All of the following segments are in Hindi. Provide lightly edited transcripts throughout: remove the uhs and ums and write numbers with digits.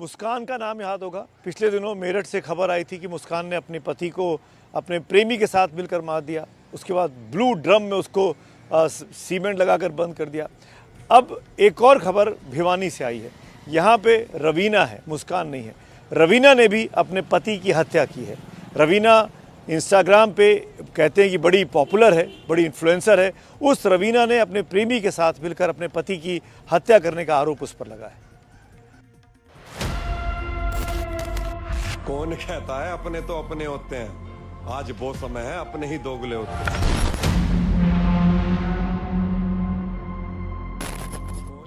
मुस्कान का नाम याद होगा। पिछले दिनों मेरठ से खबर आई थी कि मुस्कान ने अपने पति को अपने प्रेमी के साथ मिलकर मार दिया। उसके बाद ब्लू ड्रम में उसको सीमेंट लगाकर बंद कर दिया। अब एक और खबर भिवानी से आई है। यहाँ पे रवीना है, मुस्कान नहीं है। रवीना ने भी अपने पति की हत्या की है। रवीना इंस्टाग्राम पे कहते हैं कि बड़ी पॉपुलर है, बड़ी इन्फ्लुएंसर है। उस रवीना ने अपने प्रेमी के साथ मिलकर अपने पति की हत्या करने का आरोप उस पर लगा है। कौन कहता है अपने तो अपने होते हैं। आज वो समय है अपने ही दोगले होते हैं।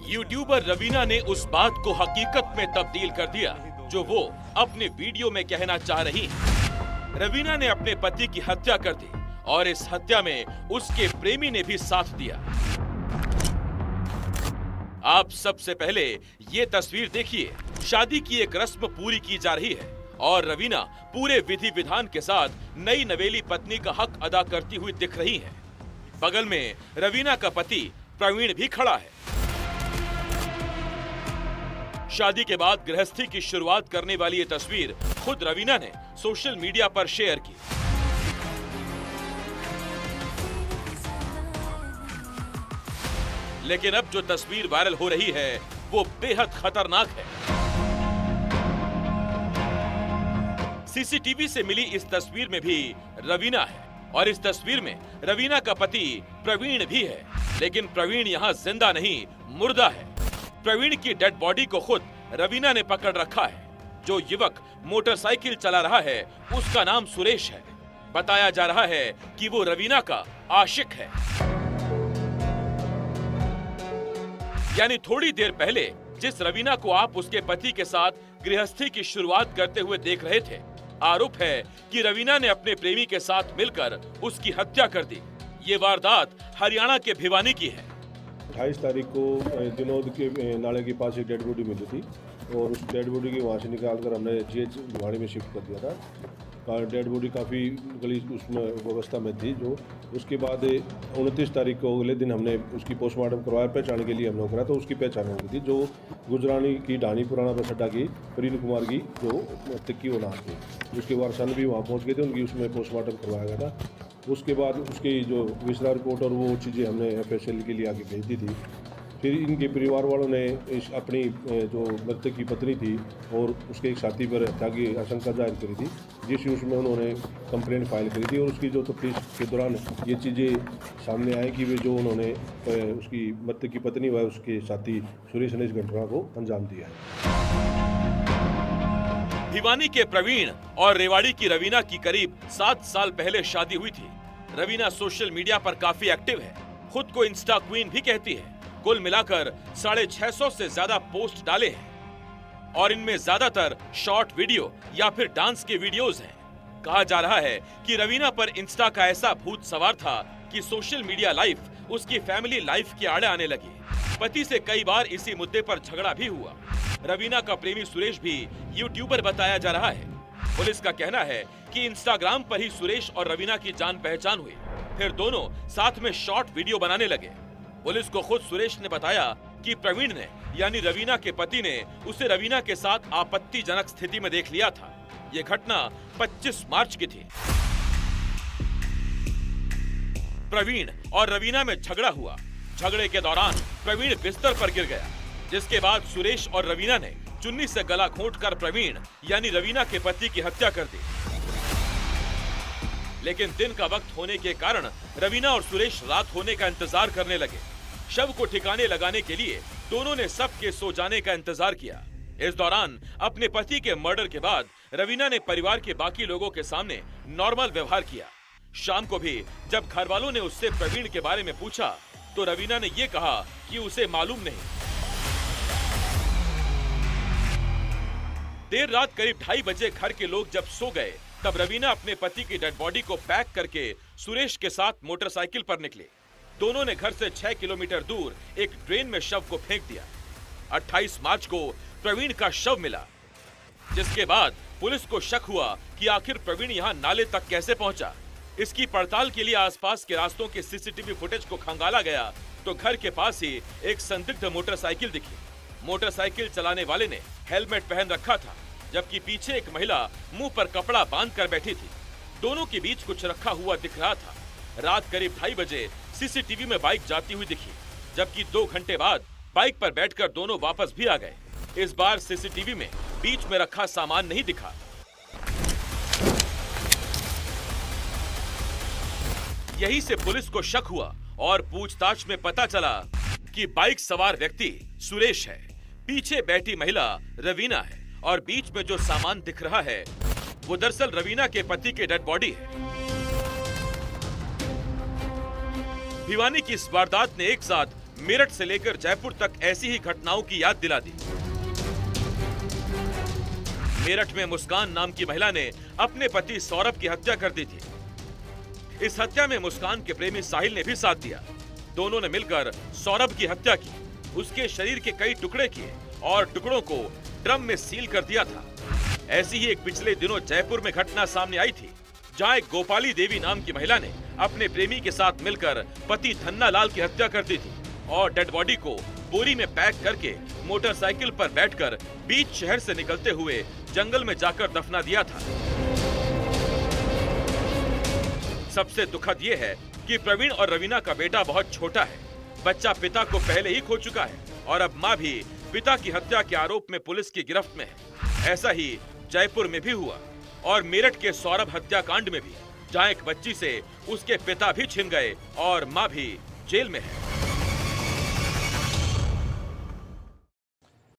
यूट्यूबर रवीना ने उस बात को हकीकत में तब्दील कर दिया जो वो अपने वीडियो में कहना चाह रही हैं। रवीना ने अपने पति की हत्या कर दी और इस हत्या में उसके प्रेमी ने भी साथ दिया। आप सबसे पहले ये तस्वीर देखिए। शादी की एक रस्म पूरी की जा रही है और रवीना पूरे विधि विधान के साथ नई नवेली पत्नी का हक अदा करती हुई दिख रही है। बगल में रवीना का पति प्रवीण भी खड़ा है। शादी के बाद गृहस्थी की शुरुआत करने वाली ये तस्वीर खुद रवीना ने सोशल मीडिया पर शेयर की। लेकिन अब जो तस्वीर वायरल हो रही है वो बेहद खतरनाक है। सीसीटीवी से मिली इस तस्वीर में भी रवीना है और इस तस्वीर में रवीना का पति प्रवीण भी है। लेकिन प्रवीण यहाँ जिंदा नहीं, मुर्दा है। प्रवीण की डेड बॉडी को खुद रवीना ने पकड़ रखा है। जो युवक मोटरसाइकिल चला रहा है उसका नाम सुरेश है। बताया जा रहा है कि वो रवीना का आशिक है। यानी थोड़ी देर पहले जिस रवीना को आप उसके पति के साथ गृहस्थी की शुरुआत करते हुए देख रहे थे, आरोप है कि रवीना ने अपने प्रेमी के साथ मिलकर उसकी हत्या कर दी। ये वारदात हरियाणा के भिवानी की है। 28 तारीख को दिनोद के नाले के पास एक डेड बॉडी मिली थी और उस डेड बॉडी की वहाँ से निकाल कर हमने जीएच भिवानी में शिफ्ट कर दिया था। डेड बॉडी काफ़ी गली उसमें व्यवस्था में थी। जो उसके बाद 29 तारीख को अगले दिन हमने उसकी पोस्टमार्टम करवाया। पहचान के लिए हम लोग करा तो उसकी पहचान हो गई थी। जो गुजरानी की ढानी पुराना बस अड्डा की प्रीन कुमार की जो तिक्की वो नाम थी, उसके बाद सन भी वहाँ पहुँच गए थे। उनकी उसमें पोस्टमार्टम करवाया गया था। उसके बाद उसकी जो विसरा रिपोर्ट और वो चीज़ें हमने FSL के लिए आगे भेज दी थी। फिर इनके परिवार वालों ने अपनी जो मृतक की पत्नी थी और उसके एक साथी पर हत्या की आशंका जाहिर करी थी, जिस उसमें उन्होंने कंप्लेंट फाइल करी थी। और उसकी जो तफ्तीश के दौरान ये चीज़ें सामने आई कि वे जो उन्होंने उसकी मृतक की पत्नी व उसके साथी सुरेश ने इस घटना को अंजाम दिया है। भिवानी के प्रवीण और रेवाड़ी की रवीना की करीब 7 साल पहले शादी हुई थी। रवीना सोशल मीडिया पर काफी एक्टिव है। खुद को इंस्टा क्वीन भी कहती है। कुल मिलाकर 650 से ज्यादा पोस्ट डाले हैं और इनमें ज्यादातर शॉर्ट वीडियो या फिर डांस के वीडियोस हैं। कहा जा रहा है कि रवीना पर इंस्टा का ऐसा भूत सवार था कि सोशल मीडिया लाइफ उसकी फैमिली लाइफ के आड़े आने लगी। पति से कई बार इसी मुद्दे पर झगड़ा भी हुआ। रवीना का प्रेमी सुरेश भी यूट्यूबर बताया जा रहा है। पुलिस का कहना है कि इंस्टाग्राम पर ही सुरेश और रवीना की जान पहचान हुई। फिर दोनों साथ में शॉर्ट वीडियो बनाने लगे। पुलिस को खुद सुरेश ने बताया कि प्रवीण ने यानी रवीना के पति ने उसे रवीना के साथ आपत्तिजनक स्थिति में देख लिया था। ये घटना 25 मार्च की थी। प्रवीण और रवीना में झगड़ा हुआ। झगड़े के दौरान प्रवीण बिस्तर पर गिर गया, जिसके बाद सुरेश और रवीना ने चुन्नी से गला घोंटकर प्रवीण यानी रवीना के पति की हत्या कर दी। लेकिन दिन का वक्त होने के कारण रवीना और सुरेश रात होने का इंतजार करने लगे। शव को ठिकाने लगाने के लिए दोनों ने सबके सो जाने का इंतजार किया। इस दौरान अपने पति के मर्डर के बाद रवीना ने परिवार के बाकी लोगों के सामने नॉर्मल व्यवहार किया। शाम को भी जब घर वालों ने उससे प्रवीण के बारे में पूछा तो रवीना ने ये कहा कि उसे मालूम नहीं। देर रात करीब 2:30 बजे घर के लोग जब सो गए तब रवीना अपने पति की डेड बॉडी को पैक करके सुरेश के साथ मोटरसाइकिल पर निकले। दोनों ने घर से 6 किलोमीटर दूर एक ड्रेन में शव को फेंक दिया। 28 मार्च को प्रवीण का शव मिला, जिसके बाद पुलिस को शक हुआ कि आखिर प्रवीण यहाँ नाले तक कैसे पहुंचा। इसकी पड़ताल के लिए आसपास के रास्तों के सीसीटीवी फुटेज को खंगाला गया तो घर के पास ही एक संदिग्ध मोटरसाइकिल दिखी। मोटरसाइकिल चलाने वाले ने हेलमेट पहन रखा था, जबकि पीछे एक महिला मुंह पर कपड़ा बांध कर बैठी थी। दोनों के बीच कुछ रखा हुआ दिख रहा था। रात करीब 2:30 बजे सीसीटीवी में बाइक जाती हुई दिखी, जबकि 2 घंटे बाद बाइक पर बैठकर दोनों वापस भी आ गए। इस बार सीसीटीवी में बीच में रखा सामान नहीं दिखा। यही से पुलिस को शक हुआ और पूछताछ में पता चला कि बाइक सवार व्यक्ति सुरेश है, पीछे बैठी महिला रवीना है और बीच में जो सामान दिख रहा है वो दरअसल रवीना के पति के डेड बॉडी है। भिवानी की इस वारदात ने एक साथ मेरठ से लेकर जयपुर तक ऐसी ही घटनाओं की याद दिला दी। मेरठ में मुस्कान नाम की महिला ने अपने पति सौरभ की हत्या कर दी थी। इस हत्या में मुस्कान के प्रेमी साहिल ने भी साथ दिया। दोनों ने मिलकर सौरभ की हत्या की, उसके शरीर के कई टुकड़े किए और टुकड़ों को ड्रम में सील कर दिया था। ऐसी ही एक पिछले दिनों जयपुर में घटना सामने आई थी, जहां एक गोपाली देवी नाम की महिला ने अपने प्रेमी के साथ मिलकर पति धन्ना लाल की हत्या कर दी थी और डेड बॉडी को बोरी में पैक करके मोटरसाइकिल पर बैठकर बीच शहर से निकलते हुए जंगल में जाकर दफना दिया था। सबसे दुखद ये है कि प्रवीण और रवीना का बेटा बहुत छोटा है। बच्चा पिता को पहले ही खो चुका है और अब मां भी पिता की हत्या के आरोप में पुलिस की गिरफ्त में है। ऐसा ही जयपुर में भी हुआ और मेरठ के सौरभ हत्याकांड में भी, जहां एक बच्ची से उसके पिता भी छिन गए और मां भी जेल में है।